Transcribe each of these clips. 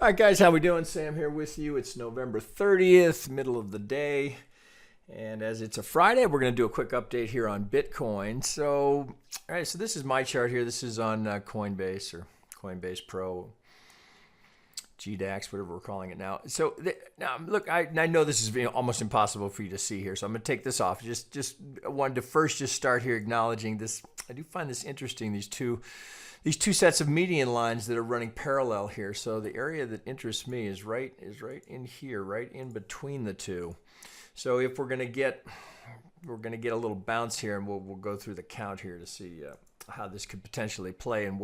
All right, guys, how we doing? Sam here with you. It's November 30th, middle of the day. And as it's a Friday, we're going to do a quick update here on Bitcoin. So, all right, so this is my chart here. This is on Coinbase or Coinbase Pro, GDAX, whatever we're calling it now. So, now look, I know this is almost impossible for you to see here. So I'm going to take this off. Just wanted to first just start here acknowledging this. I do find this interesting, these two sets of median lines that are running parallel here. So the area that interests me is right in here, right in between the two. So if we're going to get a little bounce here, and we'll go through the count here to see how this could potentially play and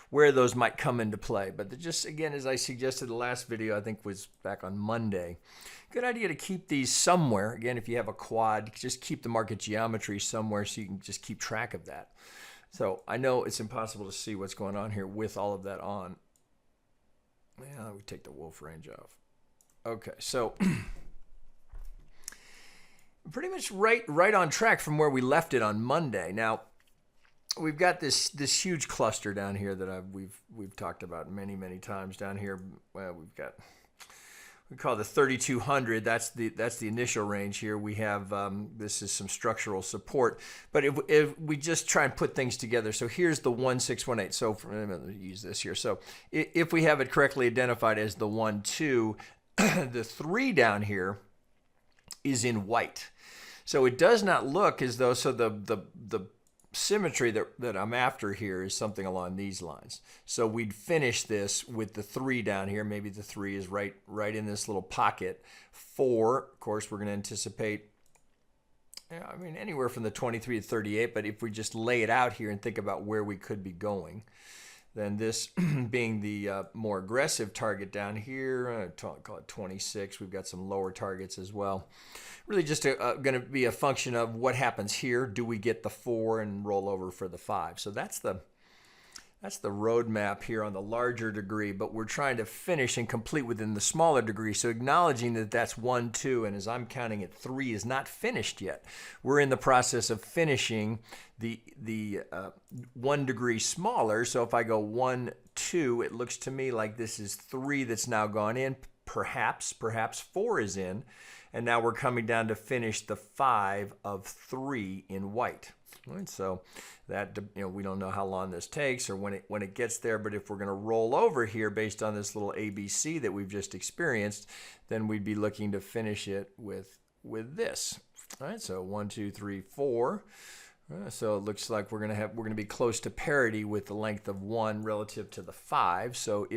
where those might come into play. But just again, as I suggested the last video, I think was back on Monday, good idea to keep these somewhere. Again, if you have a quad, just keep the market geometry somewhere so you can just keep track of that. So I know it's impossible to see what's going on here with all of that on. Yeah, we take the wolf range off. Okay, so pretty much right on track from where we left it on Monday. Now we've got this huge cluster down here that we've talked about many times down here. Well, we call the 3200. That's the initial range here. We have this is some structural support, but if we just try and put things together, so here's the 1618. So let me use this here. So if we have it correctly identified as the 1 2, the 3 down here is in white. So it does not look as though, so the symmetry that I'm after here is something along these lines. So we'd finish this with the 3 down here. Maybe the 3 is right in this little pocket. 4, of course, we're going to anticipate, I mean, anywhere from the 23 to 38. But if we just lay it out here and think about where we could be going, then this being the more aggressive target down here, call it 26. We've got some lower targets as well. Really just going to be a function of what happens here. Do we get the 4 and roll over for the 5? So that's the roadmap here on the larger degree, but we're trying to finish and complete within the smaller degree. So acknowledging that that's 1, 2, and as I'm counting it, 3 is not finished yet. We're in the process of finishing the 1 degree smaller. So if I go 1, 2, it looks to me like this is 3 that's now gone in. Perhaps 4 is in. And now we're coming down to finish the 5 of 3 in white. Right, so that, we don't know how long this takes or when it gets there, but if we're going to roll over here based on this little ABC that we've just experienced, then we'd be looking to finish it with this. All right, so 1, 2, 3, 4. So it looks like we're going to be close to parity with the length of 1 relative to the 5. So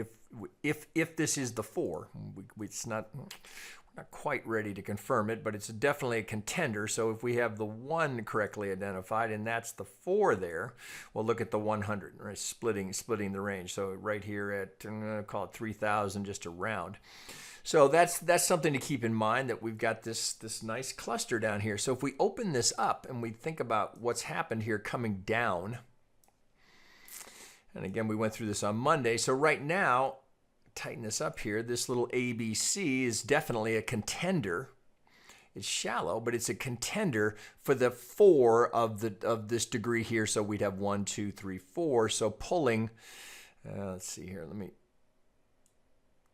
if this is the 4, it's not quite ready to confirm it, but it's definitely a contender. So if we have the 1 correctly identified and that's the 4 there, we'll look at the 100, right? Splitting the range. So right here at, I'm going to call it 3,000 just to round. So that's something to keep in mind, that we've got this nice cluster down here. So if we open this up and we think about what's happened here coming down, and again, we went through this on Monday. So right now, tighten this up here, this little ABC is definitely a contender. It's shallow, but it's a contender for the 4 of this degree here. So we'd have 1, 2, 3, 4. So pulling, let's see here, let me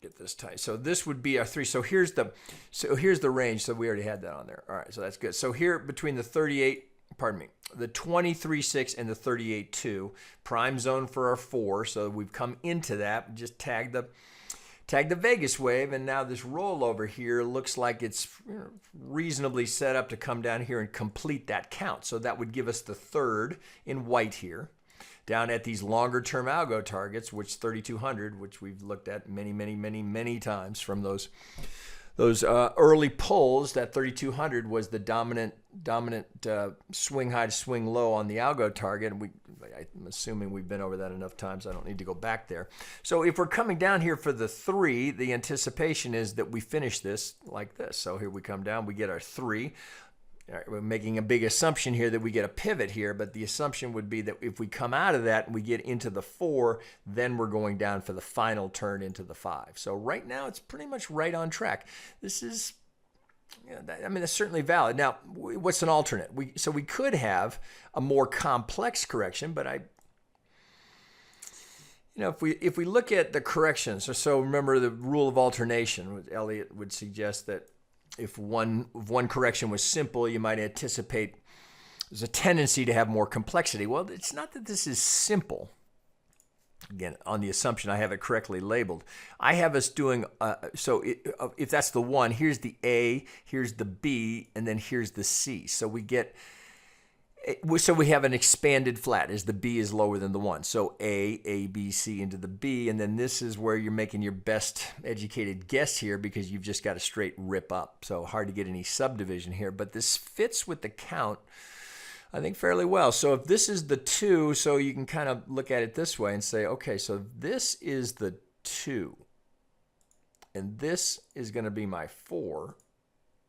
get this tight. So this would be our 3. So here's the range. So we already had that on there. All right, so that's good. So here between the 23.6 and the 38.2, prime zone for our 4. So we've come into that, just tag the Vegas wave, and now this rollover here looks like it's reasonably set up to come down here and complete that count. So that would give us the 3rd in white here, down at these longer term algo targets, which 3200, which we've looked at many times from those early pulls. That 3200 was the dominant swing high to swing low on the algo target. And I'm assuming we've been over that enough times. I don't need to go back there. So if we're coming down here for the 3, the anticipation is that we finish this like this. So here we come down, we get our 3. All right, we're making a big assumption here that we get a pivot here, but the assumption would be that if we come out of that and we get into the 4, then we're going down for the final turn into the 5. So right now it's pretty much right on track. This is, I mean, it's certainly valid. Now, what's an alternate? So we could have a more complex correction, but You know, if we look at the corrections, so remember the rule of alternation. Elliott would suggest that if one correction was simple, you might anticipate there's a tendency to have more complexity. Well, it's not that this is simple. Again, on the assumption I have it correctly labeled. I have us doing, if that's the 1, here's the A, here's the B, and then here's the C. So we have an expanded flat as the B is lower than the 1. So A, B, C into the B, and then this is where you're making your best educated guess here because you've just got a straight rip up. So hard to get any subdivision here, but this fits with the count, I think, fairly well. So if this is the 2, so you can kind of look at it this way and say, okay, so this is the 2, and this is going to be my 4,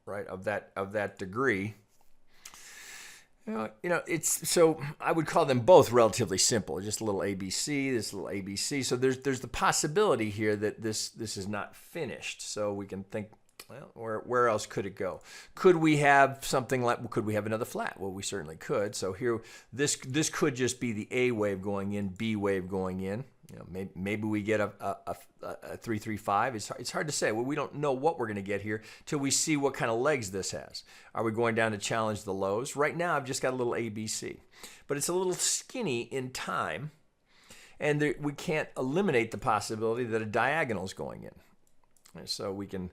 right, of that degree. You know, it's, so I would call them both relatively simple. Just a little ABC, this little ABC. So there's the possibility here that this is not finished. So we can think, well, where else could it go? Could we have something like, could we have another flat? Well, we certainly could. So here, this could just be the A wave going in, B wave going in. You know, maybe we get a 335. It's hard to say. Well, we don't know what we're going to get here till we see what kind of legs this has. Are we going down to challenge the lows? Right now, I've just got a little ABC, but it's a little skinny in time, and we can't eliminate the possibility that a diagonal is going in. And so we can.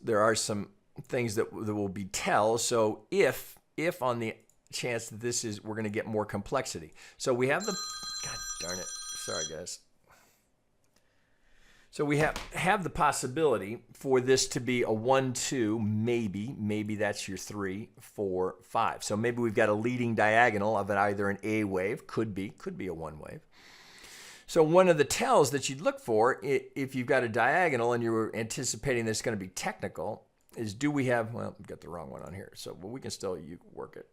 There are some things that will be tells. So if on the chance that this is, we're going to get more complexity. So we have the, God darn it. Sorry, guys. So we have the possibility for this to be a 1, 2, maybe that's your 3, 4, 5. So maybe we've got a leading diagonal of either an A wave, could be a 1 wave. So one of the tells that you'd look for if you've got a diagonal and you're anticipating this is going to be technical is, do we have, well, I've got the wrong one on here. So well, we can still work it.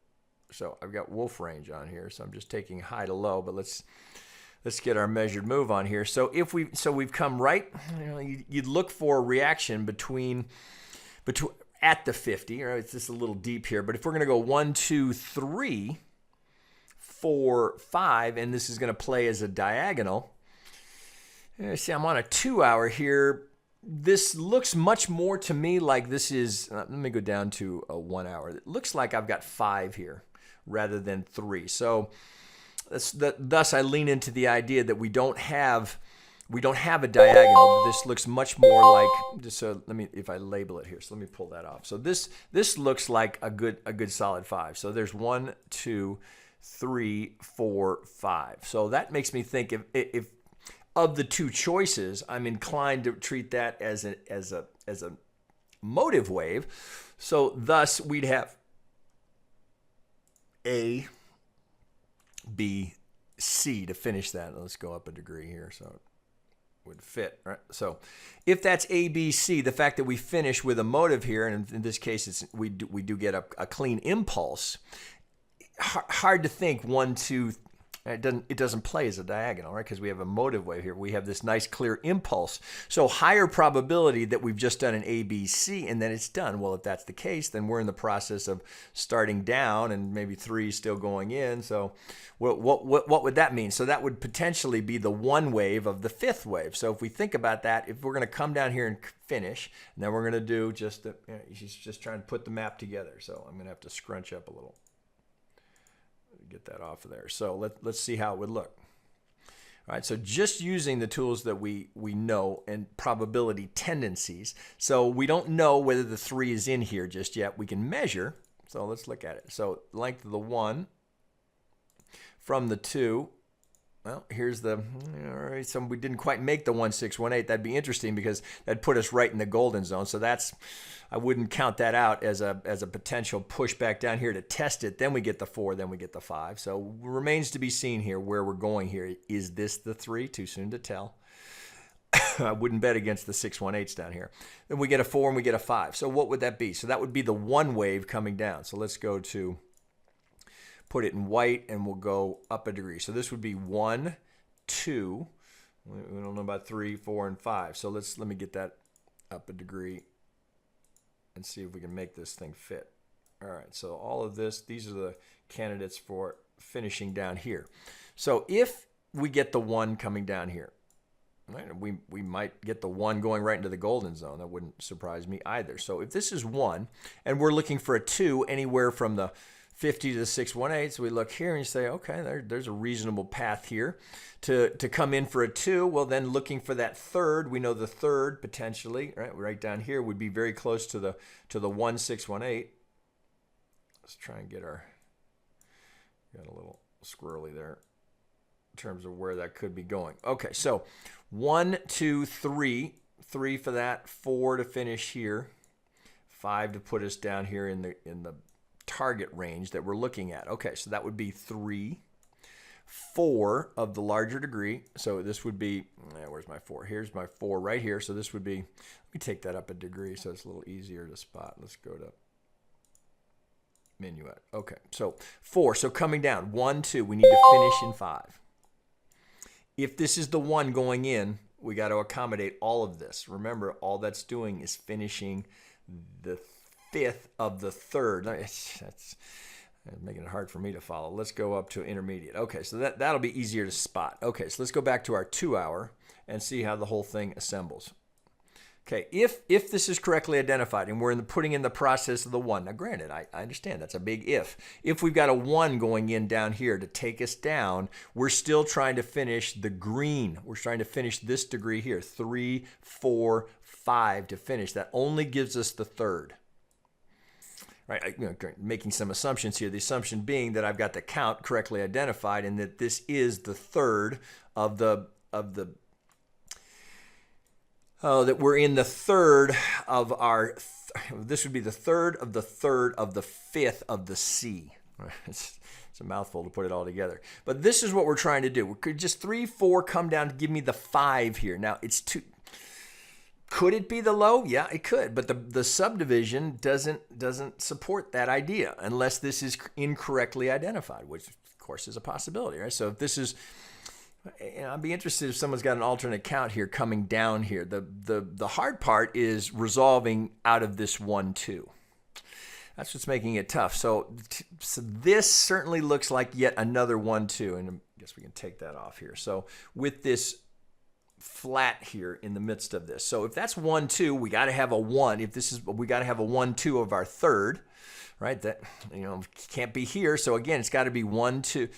So I've got wolf range on here. So I'm just taking high to low, but let's get our measured move on here. So we've come right, you know, you'd look for a reaction between at the 50, right? It's just a little deep here, but if we're going to go 1, 2, 3, 4, 5, and this is going to play as a diagonal. See, I'm on a 2-hour here. This looks much more to me like this is, let me go down to a 1 hour. It looks like I've got 5 here rather than 3. So thus I lean into the idea that we don't have a diagonal. This looks much more like, just so let me, if I label it here, so let me pull that off. So this looks like a good solid 5. So there's 1, 2, 3, 4, 5. So that makes me think if of the two choices, I'm inclined to treat that as a motive wave. So thus we'd have A, B, C to finish that. Let's go up a degree here so it would fit, right? So if that's A, B, C, the fact that we finish with a motive here, and in this case we do get a clean impulse. Hard to think 1, 2. It doesn't play as a diagonal, right? Because we have a motive wave here. We have this nice clear impulse. So higher probability that we've just done an ABC and then it's done. Well, if that's the case, then we're in the process of starting down and maybe 3 still going in. So what would that mean? So that would potentially be the 1 wave of the 5th wave. So if we think about that, if we're going to come down here and finish, and then we're going to do he's just trying to put the map together. So I'm going to have to scrunch up a little. Get that off of there. So let's see how it would look. All right, so just using the tools that we know and probability tendencies. So we don't know whether the 3 is in here just yet. We can measure. So let's look at it. So length of the 1 from the 2. Well, here's the, all right, so we didn't quite make the 1618. That'd be interesting because that'd put us right in the golden zone. So I wouldn't count that out as a potential push back down here to test it. Then we get the 4, then we get the 5. So remains to be seen here where we're going here. Is this the 3? Too soon to tell. I wouldn't bet against the 618s down here. Then we get a 4 and we get a 5. So what would that be? So that would be the 1 wave coming down. So let's go to, put it in white, and we'll go up a degree. So this would be 1, 2. We don't know about 3, 4, and 5. So let me get that up a degree and see if we can make this thing fit. All right, so all of this, these are the candidates for finishing down here. So if we get the 1 coming down here. Right? We might get the 1 going right into the golden zone. That wouldn't surprise me either. So if this is 1 and we're looking for a 2 anywhere from the 50 to the 618, so we look here and you say, okay, there's a reasonable path here to come in for a 2. Well, then looking for that third, we know the third potentially, right down here would be very close to the 1618. Let's try and got a little squirrely there in terms of where that could be going. Okay, so 1, 2, 3, 3 for that, 4 to finish here, 5 to put us down here in the target range that we're looking at. Okay, so that would be 3, 4 of the larger degree. So this would be, where's my 4? Here's my 4 right here. So this would be, let me take that up a degree so it's a little easier to spot. Let's go to minuet. Okay, so 4. So coming down, 1, 2, we need to finish in 5. If this is the 1 going in, we got to accommodate all of this. Remember, all that's doing is finishing the 5th of the third. That's making it hard for me to follow. Let's go up to intermediate. Okay, so that'll be easier to spot. Okay, so let's go back to our 2 hour and see how the whole thing assembles. Okay, if this is correctly identified and we're putting in the process of the 1, now granted, I understand that's a big if. If we've got a 1 going in down here to take us down, we're still trying to finish the green. We're trying to finish this degree here, 3, 4, 5 to finish. That only gives us the third. Right, making some assumptions here. The assumption being that I've got the count correctly identified and that this is the third of the that we're in the third of our, this would be the third of the 5th of the C. It's a mouthful to put it all together. But this is what we're trying to do. We could just 3, 4 come down to give me the 5 here. Now it's 2. Could it be the low? Yeah, it could. But the subdivision doesn't support that idea unless this is incorrectly identified, which of course is a possibility, right? So if this is, I'd be interested if someone's got an alternate count here coming down here. The hard part is resolving out of this 1, 2. That's what's making it tough. So this certainly looks like yet another 1, 2, and I guess we can take that off here. So with this flat here in the midst of this. So if that's 1, 2, we got to have a 1. If this is, we got to have a 1, 2 of our third, right? That, can't be here. So again, it's got to be 1, 2.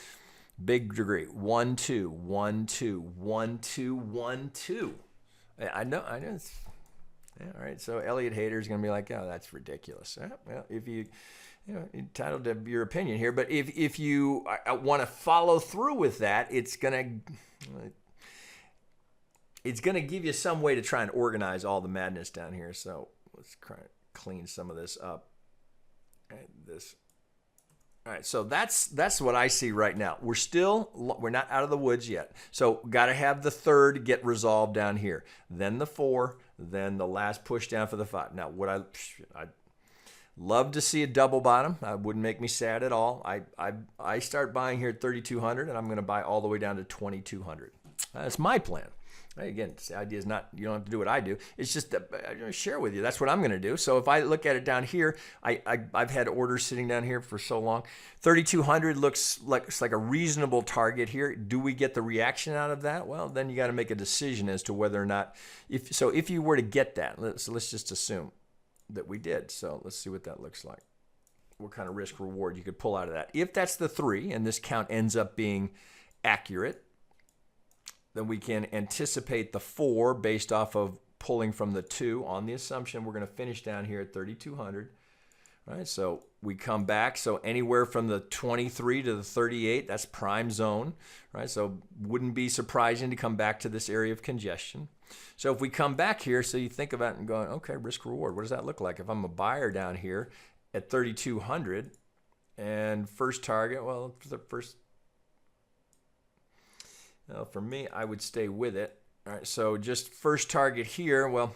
Big degree. 1, 2, 1, 2, 1, 2, 1, 2. I know. Yeah, all right. So Elliott haters going to be like, oh, that's ridiculous. Well, if you're entitled to your opinion here, but if you want to follow through with that, it's going to give you some way to try and organize all the madness down here. So let's try to clean some of this up. All right, so that's what I see right now. We're not out of the woods yet. So got to have the third get resolved down here. Then the 4, then the last push down for the 5. Now, I'd love to see a double bottom. That wouldn't make me sad at all. I start buying here at 3,200, and I'm going to buy all the way down to 2,200. That's my plan. Again, the idea is not, you don't have to do what I do. It's just that I'm going to share with you. That's what I'm going to do. So if I look at it down here, I've had orders sitting down here for so long. 3,200 looks like a reasonable target here. Do we get the reaction out of that? Well, then you got to make a decision as to whether or not, if you were to get that, let's just assume that we did. So let's see what that looks like. What kind of risk reward you could pull out of that. If that's the 3 and this count ends up being accurate, then we can anticipate the 4 based off of pulling from the 2 on the assumption we're going to finish down here at 3,200. Right, so we come back. So anywhere from the 23 to the 38, that's prime zone. Right, so wouldn't be surprising to come back to this area of congestion. So if we come back here, so you think about it and going, okay, risk reward, what does that look like? If I'm a buyer down here at 3,200 and first target, well, the first. For me, I would stay with it. All right, so just first target here. Well,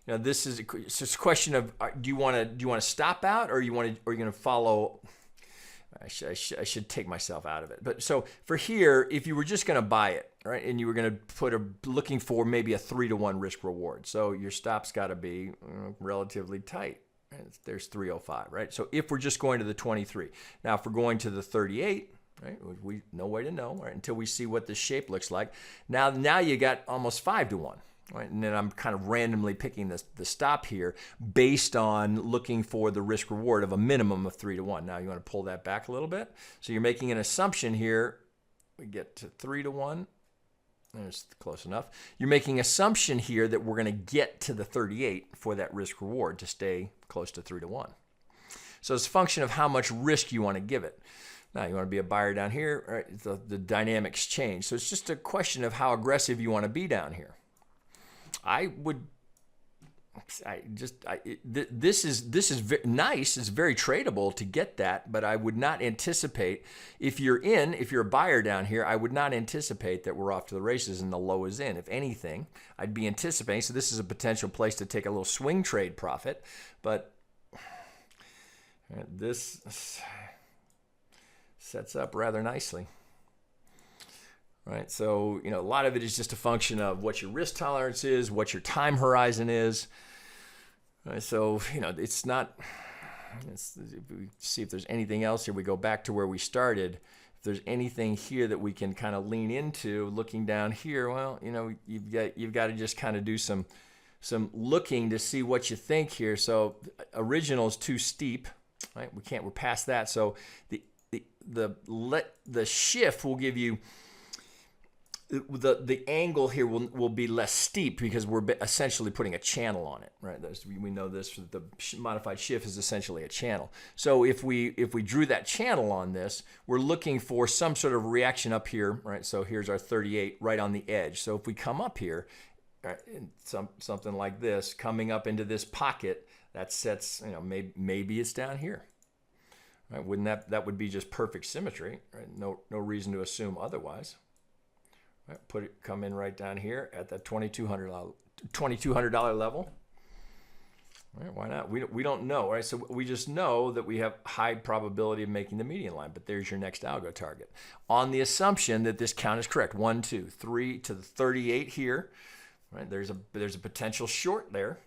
this is it's just a question of do you want to stop out, or are you going to follow? I should take myself out of it. But so for here, if you were just going to buy it, right, and you were going to looking for maybe a 3-to-1 risk reward, so your stop's got to be relatively tight. There's 305, right? So if we're just going to the 23, now if we're going to the 38. right? We no way to know, right, until we see what the shape looks like. Now you got almost 5 to 1. Right, and then I'm kind of randomly picking the stop here based on looking for the risk reward of a minimum of 3 to 1. Now you want to pull that back a little bit. So you're making an assumption here. We get to 3 to 1. There's close enough. You're making an assumption here that we're going to get to the 38 for that risk reward to stay close to 3 to 1. So it's a function of how much risk you want to give it. Now you want to be a buyer down here, right? The dynamics change. So it's just a question of how aggressive you want to be down here. This is nice. It's very tradable to get that, but I would not anticipate if you're a buyer down here, I would not anticipate that we're off to the races and the low is in. If anything, I'd be anticipating. So this is a potential place to take a little swing trade profit, but this sets up rather nicely. Right, so a lot of it is just a function of what your risk tolerance is, what your time horizon is. Right, so it's not. If we see if there's anything else here, we go back to where we started. If there's anything here that we can kind of lean into, looking down here, well, you've got to just kind of do some looking to see what you think here. So original is too steep, right? We're past that. So the shift will give you. The angle here will be less steep because we're essentially putting a channel on it, right? We know this. The modified shift is essentially a channel. So if we drew that channel on this, we're looking for some sort of reaction up here, right? So here's our 38 right on the edge. So if we come up here, right, something like this, coming up into this pocket, that sets, maybe it's down here. Right? Wouldn't that would be just perfect symmetry, right? No reason to assume otherwise. Right, come in right down here at that $2,200 level. Right, why not? We don't know, right? So we just know that we have high probability of making the median line, but there's your next algo target. On the assumption that this count is correct, 1, 2, 3 to the 38 here, right? There's a potential short there,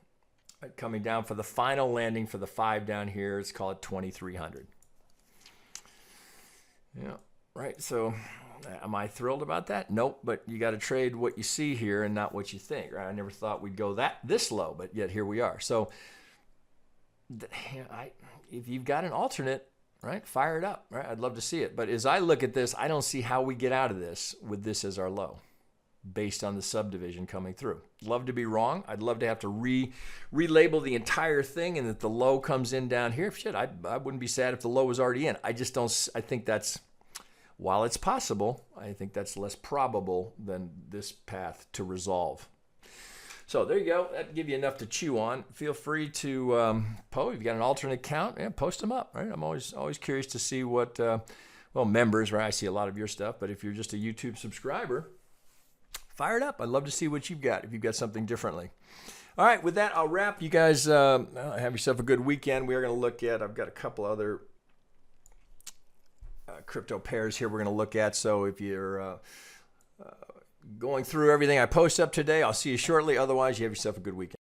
right? Coming down for the final landing for the 5 down here. Let's call it 2,300. Yeah, right. So. Am I thrilled about that? Nope, but you got to trade what you see here and not what you think, right? I never thought we'd go this low, but yet here we are. So if you've got an alternate, right, fire it up, right? I'd love to see it. But as I look at this, I don't see how we get out of this with this as our low based on the subdivision coming through. Love to be wrong. I'd love to have to relabel the entire thing and that the low comes in down here. Shit, I wouldn't be sad if the low was already in. I think that's, while it's possible, I think that's less probable than this path to resolve. So there you go. That'd give you enough to chew on. Feel free to post. If you've got an alternate account, post them up. Right? I'm always curious to see what, members, right? I see a lot of your stuff, but if you're just a YouTube subscriber, fire it up. I'd love to see what you've got if you've got something differently. All right, with that, I'll wrap. You guys have yourself a good weekend. We are going to look at, I've got a couple other crypto pairs here we're going to look at. So if you're going through everything I post up today, I'll see you shortly. Otherwise, you have yourself a good weekend.